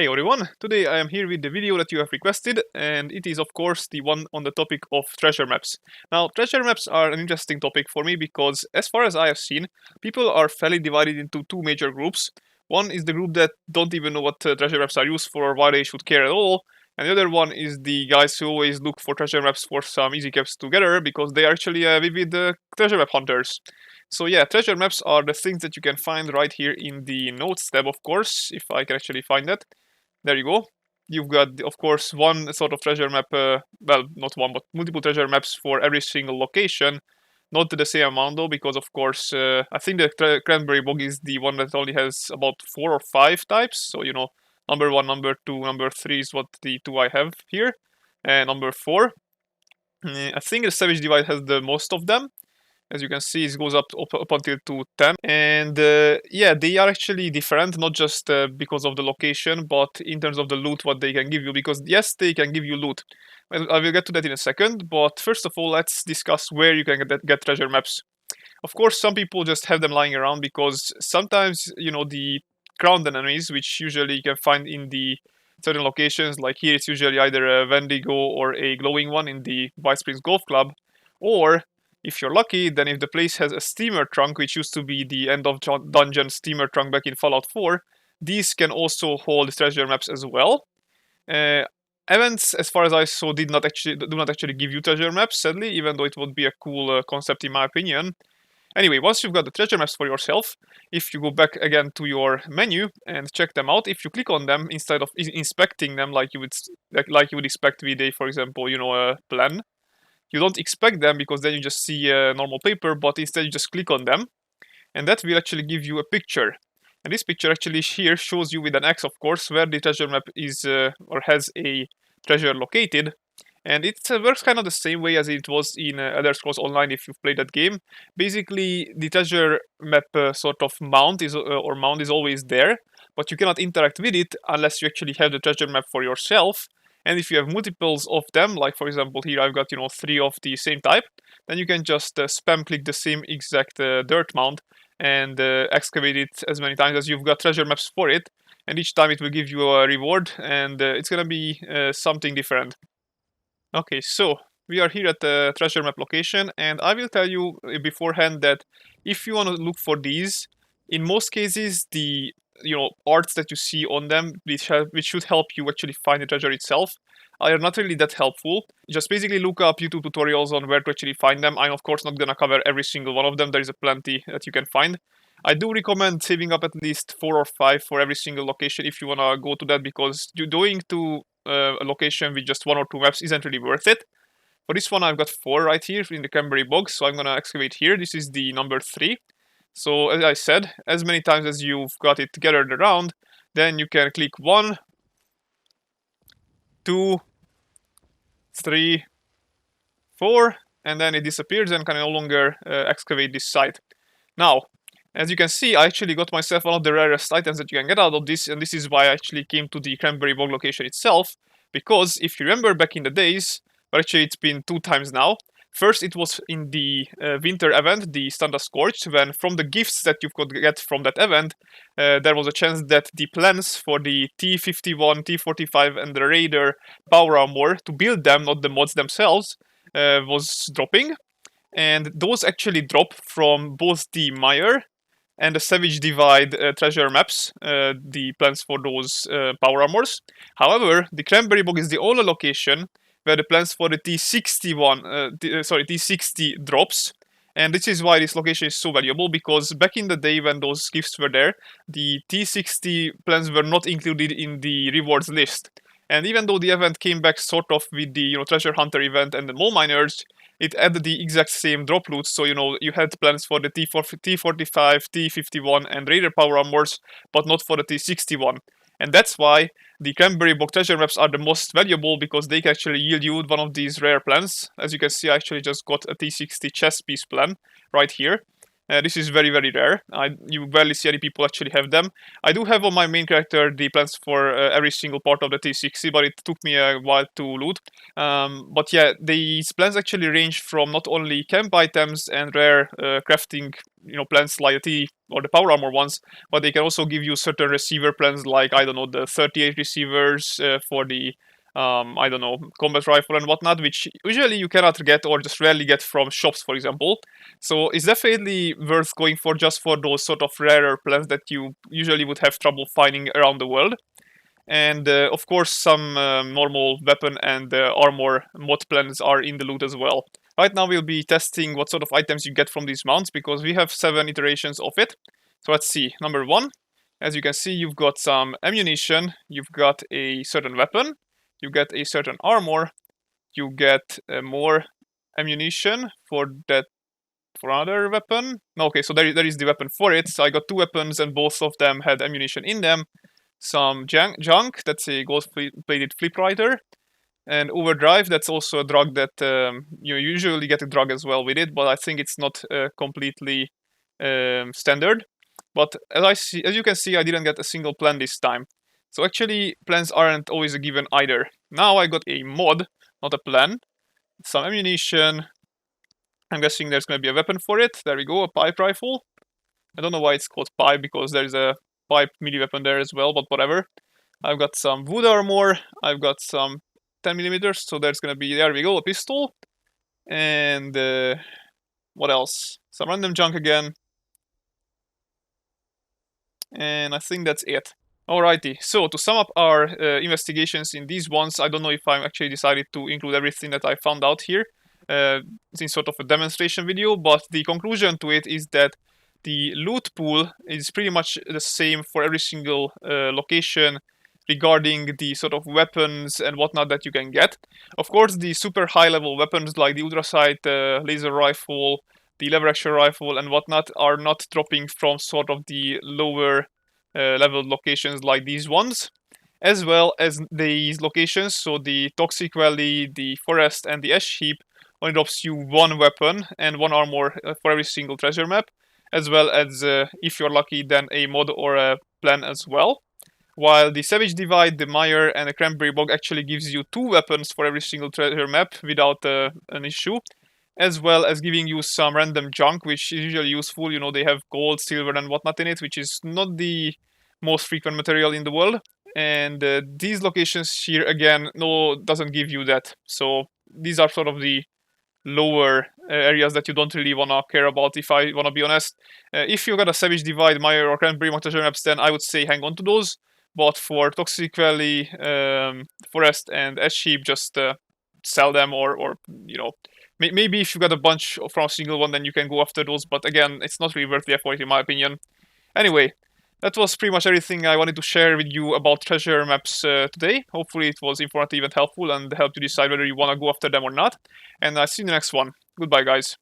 Hey everyone, today I am here with the video that you have requested, and it is of course the one on the topic of treasure maps. Now, treasure maps are an interesting topic for me because as far as I have seen, people are fairly divided into two major groups. One is the group that don't even know what treasure maps are used for or why they should care at all, and the other one is the guys who always look for treasure maps for some easy caps together because they are actually vivid treasure map hunters. So yeah, treasure maps are the things that you can find right here in the notes tab, of course, if I can actually find that. There you go. You've got, of course, one sort of treasure map, well, not one, but multiple treasure maps for every single location. Not the same amount though, because of course, I think the cranberry bog is the one that only has about 4 or 5 types. So, number 1, number 2, number 3 is what the two I have here. And number 4, I think the savage divide has the most of them. As you can see, it goes up until to 10. And yeah, they are actually different, not just because of the location, but in terms of the loot, what they can give you. Because yes, they can give you loot. Well, I will get to that in a second. But first of all, let's discuss where you can get treasure maps. Of course, some people just have them lying around because sometimes, the ground enemies, which usually you can find in the certain locations, like here it's usually either a Wendigo or a glowing one in the White Springs Golf Club, or if you're lucky, then if the place has a steamer trunk, which used to be the end of dungeon steamer trunk back in Fallout 4, these can also hold treasure maps as well. Uh, Events, as far as I saw, do not actually give you treasure maps, sadly, even though it would be a cool concept in my opinion. Anyway, once you've got the treasure maps for yourself, if you go back again to your menu and check them out, if you click on them instead of inspecting them like you would expect with a, for example, a plan, you don't expect them because then you just see a normal paper, but instead you just click on them, and that will actually give you a picture. And this picture actually here shows you with an X, of course, where the treasure map is or has a treasure located. And it works kind of the same way as it was in Elder Scrolls Online if you've played that game. Basically, the treasure map sort of mount is always there, but you cannot interact with it unless you actually have the treasure map for yourself. And if you have multiples of them, like for example here I've got 3 of the same type, then you can just spam click the same exact dirt mound and excavate it as many times as you've got treasure maps for it. And each time it will give you a reward, and it's gonna be something different. Okay, so we are here at the treasure map location, and I will tell you beforehand that if you want to look for these, in most cases the arts that you see on them, which should help you actually find the treasure itself, are not really that helpful. Just basically look up YouTube tutorials on where to actually find them. I'm of course not gonna cover every single one of them. There is a plenty that you can find. I do recommend saving up at least 4 or 5 for every single location if you wanna go to that, because going to a location with just 1 or 2 maps isn't really worth it. For this one, I've got 4 right here in the cranberry bog, so I'm gonna excavate here. This is the number 3. So as I said, as many times as you've got it gathered around, then you can click 1, 2, 3, 4, and then it disappears and can no longer excavate this site. Now, as you can see, I actually got myself one of the rarest items that you can get out of this, and this is why I actually came to the cranberry bog location itself, because if you remember back in the days, but actually it's been 2 times now. First, it was in the winter event, the Standard Scorch, when from the gifts that you could get from that event, there was a chance that the plans for the T51, T45, and the Raider power armor to build them, not the mods themselves, was dropping. And those actually drop from both the Mire and the Savage Divide treasure maps, the plans for those power armors. However, the Cranberry Bog is the only location where the plans for the T60 drops. And this is why this location is so valuable, because back in the day when those gifts were there, the T60 plans were not included in the rewards list. And even though the event came back sort of with the treasure hunter event and the mole miners, it added the exact same drop loot. So you had plans for the T45, T51, and Raider power armors, but not for the T61. And that's why the Cranberry Bog treasure maps are the most valuable, because they can actually yield you one of these rare plans. As you can see, I actually just got a T60 chess piece plan right here. This is very, very rare. You barely see any people actually have them. I do have on my main character the plans for every single part of the T60, but it took me a while to loot. But yeah, these plans actually range from not only camp items and rare crafting, plans like the T or the power armor ones, but they can also give you certain receiver plans like, I don't know, the 38 receivers for the I don't know, combat rifle and whatnot, which usually you cannot get or just rarely get from shops, for example. So it's definitely worth going for just for those sort of rarer plans that you usually would have trouble finding around the world. And of course, some normal weapon and armor mod plans are in the loot as well. Right now, we'll be testing what sort of items you get from these mounts because we have 7 iterations of it. So let's see. Number 1, as you can see, you've got some ammunition, you've got a certain weapon, you get a certain armor, you get more ammunition for that for another weapon. No, okay, so there is the weapon for it. So I got 2 weapons and both of them had ammunition in them. Some junk, that's a gold-plated flip rider. And overdrive, that's also a drug that you usually get a drug as well with it, but I think it's not completely standard. But as you can see, I didn't get a single plan this time. So actually, plans aren't always a given either. Now I got a mod, not a plan. Some ammunition. I'm guessing there's going to be a weapon for it. There we go, a pipe rifle. I don't know why it's called pipe, because there's a pipe melee weapon there as well, but whatever. I've got some wood armor. I've got some 10mm, so there's going to be, there we go, a pistol. And what else? Some random junk again. And I think that's it. Alrighty, so to sum up our investigations in these ones, I don't know if I'm actually decided to include everything that I found out here in sort of a demonstration video, but the conclusion to it is that the loot pool is pretty much the same for every single location regarding the sort of weapons and whatnot that you can get. Of course, the super high level weapons like the ultrasight laser rifle, the lever action rifle and whatnot are not dropping from sort of the lower level locations like these ones, as well as these locations. So the Toxic Valley, the Forest, and the Ash Heap only drops you 1 weapon and 1 armor for every single treasure map, as well as, if you're lucky, then a mod or a plan as well. While the Savage Divide, the Mire, and the Cranberry Bog actually gives you 2 weapons for every single treasure map without an issue, as well as giving you some random junk, which is usually useful. They have gold, silver, and whatnot in it, which is not the most frequent material in the world. And these locations here, again, doesn't give you that. So these are sort of the lower areas that you don't really want to care about, if I want to be honest. If you got a Savage Divide, Mire, or Cranberry Bog treasure maps, then I would say hang on to those. But for Toxic Valley, Forest, and Ash Heap, just sell them, or maybe if you got a bunch from a single one, then you can go after those. But again, it's not really worth the effort in my opinion. Anyway, that was pretty much everything I wanted to share with you about treasure maps today. Hopefully it was informative and helpful and helped you decide whether you want to go after them or not. And I'll see you in the next one. Goodbye, guys.